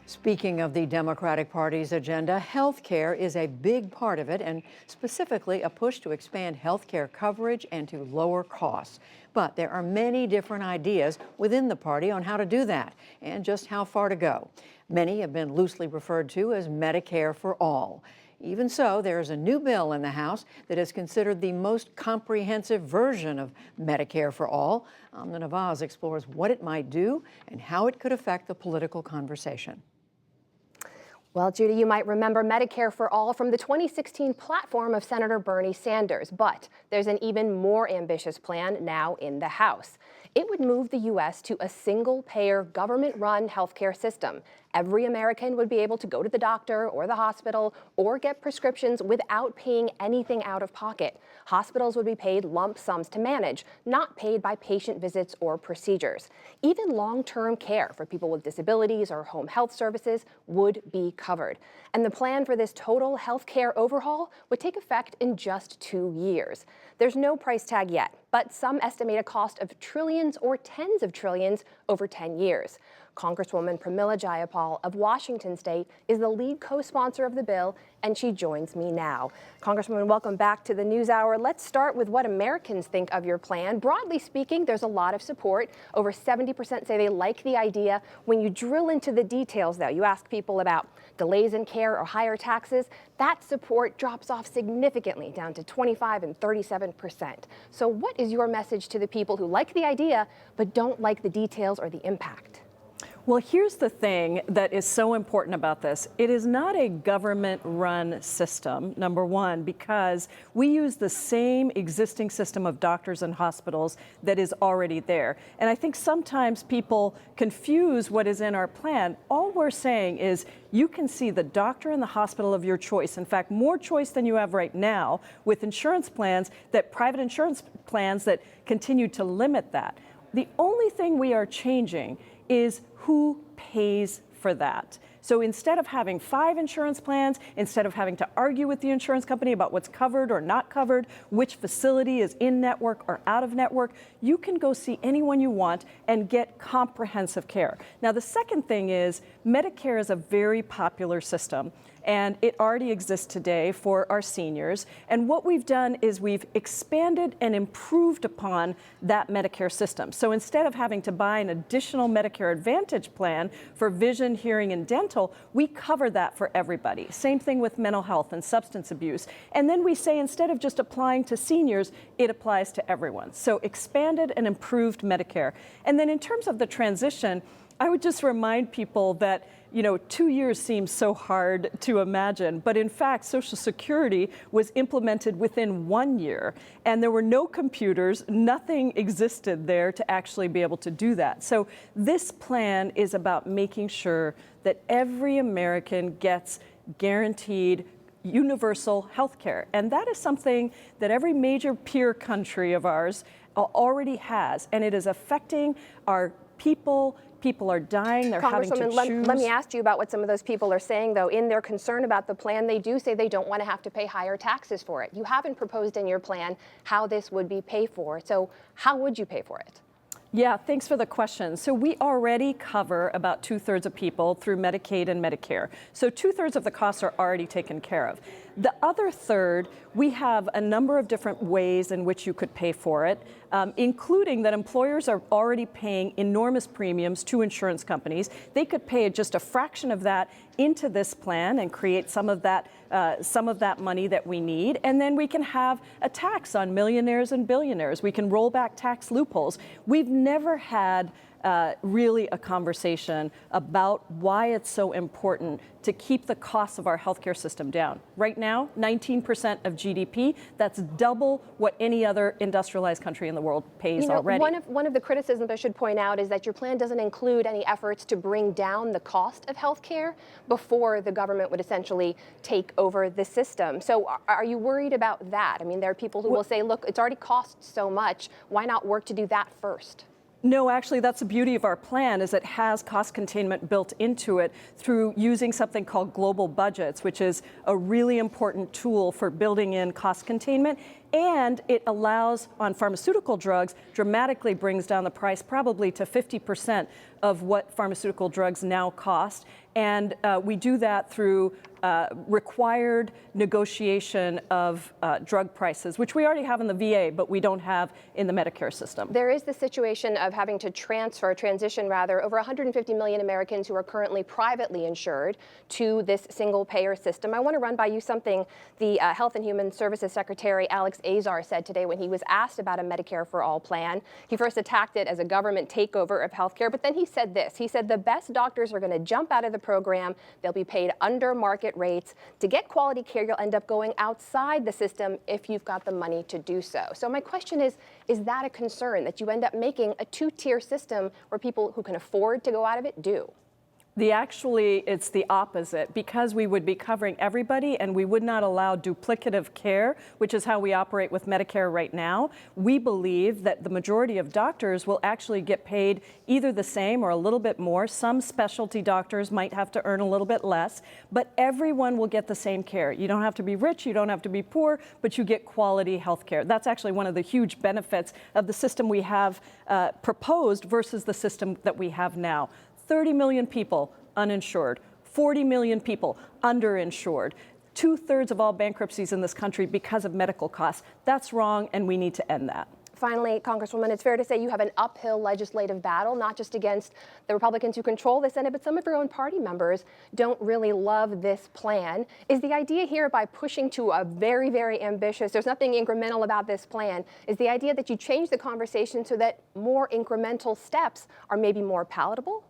Speaking of the Democratic Party's agenda, health care is a big part of it, and specifically a push to expand health care coverage and to lower costs. But there are many different ideas within the party on how to do that and just how far to go. Many have been loosely referred to as Medicare for all. Even so, there is a new bill in the House that is considered the most comprehensive version of Medicare for all. Amna Nawaz explores what it might do and how it could affect the political conversation. Well, Judy, you might remember Medicare for All from the 2016 platform of Senator Bernie Sanders, but there's an even more ambitious plan now in the House. It would move the U.S. to a single-payer, government-run healthcare system. Every American would be able to go to the doctor or the hospital or get prescriptions without paying anything out of pocket. Hospitals would be paid lump sums to manage, not paid by patient visits or procedures. Even long-term care for people with disabilities or home health services would be covered. And the plan for this total health care overhaul would take effect in just 2 years. There's no price tag yet, but some estimate a cost of trillions or tens of trillions over 10 years. Congresswoman Pramila Jayapal of Washington State is the lead co-sponsor of the bill, and she joins me now. Congresswoman, welcome back to the NewsHour. Let's start with what Americans think of your plan. Broadly speaking, there's a lot of support. Over 70% say they like the idea. When you drill into the details, though, you ask people about delays in care or higher taxes, that support drops off significantly, down to 25 and 37%. So what is your message to the people who like the idea but don't like the details or the impact? Well, here's the thing that is so important about this. It is not a government-run system, number one, because we use the same existing system of doctors and hospitals that is already there. And I think sometimes people confuse what is in our plan. All we're saying is you can see the doctor and the hospital of your choice. In fact, more choice than you have right now with insurance plans, that private insurance plans that continue to limit that. The only thing we are changing is who pays for that. So instead of having 5 insurance plans, instead of having to argue with the insurance company about what's covered or not covered, which facility is in network or out of network, you can go see anyone you want and get comprehensive care. Now, the second thing is Medicare is a very popular system, and it already exists today for our seniors. And what we've done is we've expanded and improved upon that Medicare system. So instead of having to buy an additional Medicare Advantage plan for vision, hearing, and dental, we cover that for everybody. Same thing with mental health and substance abuse. And then we say instead of just applying to seniors, it applies to everyone. So expanded and improved Medicare. And then in terms of the transition, I would just remind people that 2 years seems so hard to imagine, but in fact, Social Security was implemented within 1 year, and there were no computers, nothing existed there to actually be able to do that. So this plan is about making sure that every American gets guaranteed universal health care. And that is something that every major peer country of ours already has, and it is affecting our people. People are dying, they're having to choose. Let me ask you about what some of those people are saying, though. In their concern about the plan, they do say they don't want to have to pay higher taxes for it. You haven't proposed in your plan how this would be paid for. So how would you pay for it? Yeah, thanks for the question. So we already cover about 2/3 of people through Medicaid and Medicare. So 2/3 of the costs are already taken care of. The other third, we have a number of different ways in which you could pay for it, including that employers are already paying enormous premiums to insurance companies. They could pay just a fraction of that into this plan and create some of that money that we need. And then we can have a tax on millionaires and billionaires. We can roll back tax loopholes. We've never had really a conversation about why it's so important to keep the costs of our healthcare system down. Right now, 19% of GDP, that's double what any other industrialized country in the world pays already. One of the criticisms I should point out is that your plan doesn't include any efforts to bring down the cost of healthcare before the government would essentially take over the system. So are you worried about that? I mean, there are people who will say, look, it's already cost so much. Why not work to do that first? No, actually, that's the beauty of our plan, is it has cost containment built into it through using something called global budgets, which is a really important tool for building in cost containment. And it allows, on pharmaceutical drugs, dramatically brings down the price probably to 50% of what pharmaceutical drugs now cost. And we do that through required negotiation of drug prices, which we already have in the VA, but we don't have in the Medicare system. There is the situation of having to transition over 150 million Americans who are currently privately insured to this single payer system. I want to run by you something the Health and Human Services Secretary Alex Azar said today when he was asked about a Medicare for All plan. He first attacked it as a government takeover of healthcare, but then he said this. He said the best doctors are going to jump out of the program. They'll be paid under market rates. To get quality care, you'll end up going outside the system if you've got the money to do so. So my question is that a concern that you end up making a two-tier system where people who can afford to go out of it do? It's the opposite, because we would be covering everybody and we would not allow duplicative care, which is how we operate with Medicare right now. We believe that the majority of doctors will actually get paid either the same or a little bit more. Some specialty doctors might have to earn a little bit less, but everyone will get the same care. You don't have to be rich, you don't have to be poor, but you get quality health care. That's actually one of the huge benefits of the system we have proposed versus the system that we have now. 30 million people uninsured, 40 million people underinsured, 2/3 of all bankruptcies in this country because of medical costs. That's wrong, and we need to end that. Finally, Congresswoman, it's fair to say you have an uphill legislative battle, not just against the Republicans who control the Senate, but some of your own party members don't really love this plan. Is the idea here, by pushing to a very, very ambitious, there's nothing incremental about this plan, is the idea that you change the conversation so that more incremental steps are maybe more palatable?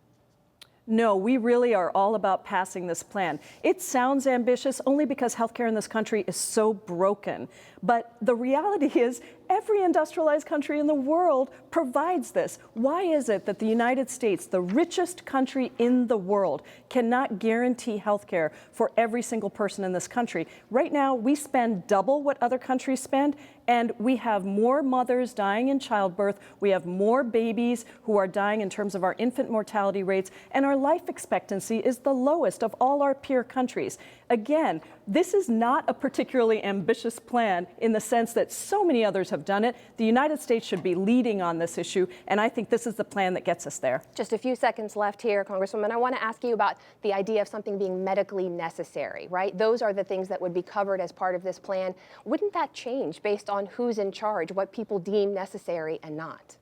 No, we really are all about passing this plan. It sounds ambitious only because healthcare in this country is so broken. But the reality is every industrialized country in the world provides this. Why is it that the United States, the richest country in the world, cannot guarantee healthcare for every single person in this country? Right now, we spend double what other countries spend, and we have more mothers dying in childbirth. We have more babies who are dying in terms of our infant mortality rates, and our life expectancy is the lowest of all our peer countries. Again, this is not a particularly ambitious plan in the sense that so many others have done it. The United States should be leading on this issue, and I think this is the plan that gets us there. Just a few seconds left here, Congresswoman. I want to ask you about the idea of something being medically necessary, right? Those are the things that would be covered as part of this plan. Wouldn't that change based on who's in charge, what people deem necessary and not?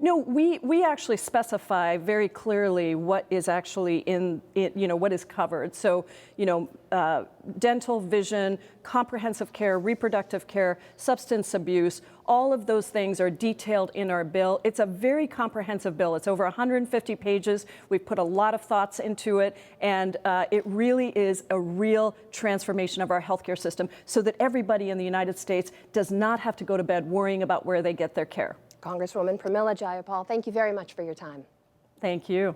No, we actually specify very clearly what is actually in it, what is covered. So, dental, vision, comprehensive care, reproductive care, substance abuse, all of those things are detailed in our bill. It's a very comprehensive bill. It's over 150 pages. We've put a lot of thoughts into it, and it really is a real transformation of our healthcare system so that everybody in the United States does not have to go to bed worrying about where they get their care. Congresswoman Pramila Jayapal, thank you very much for your time. Thank you.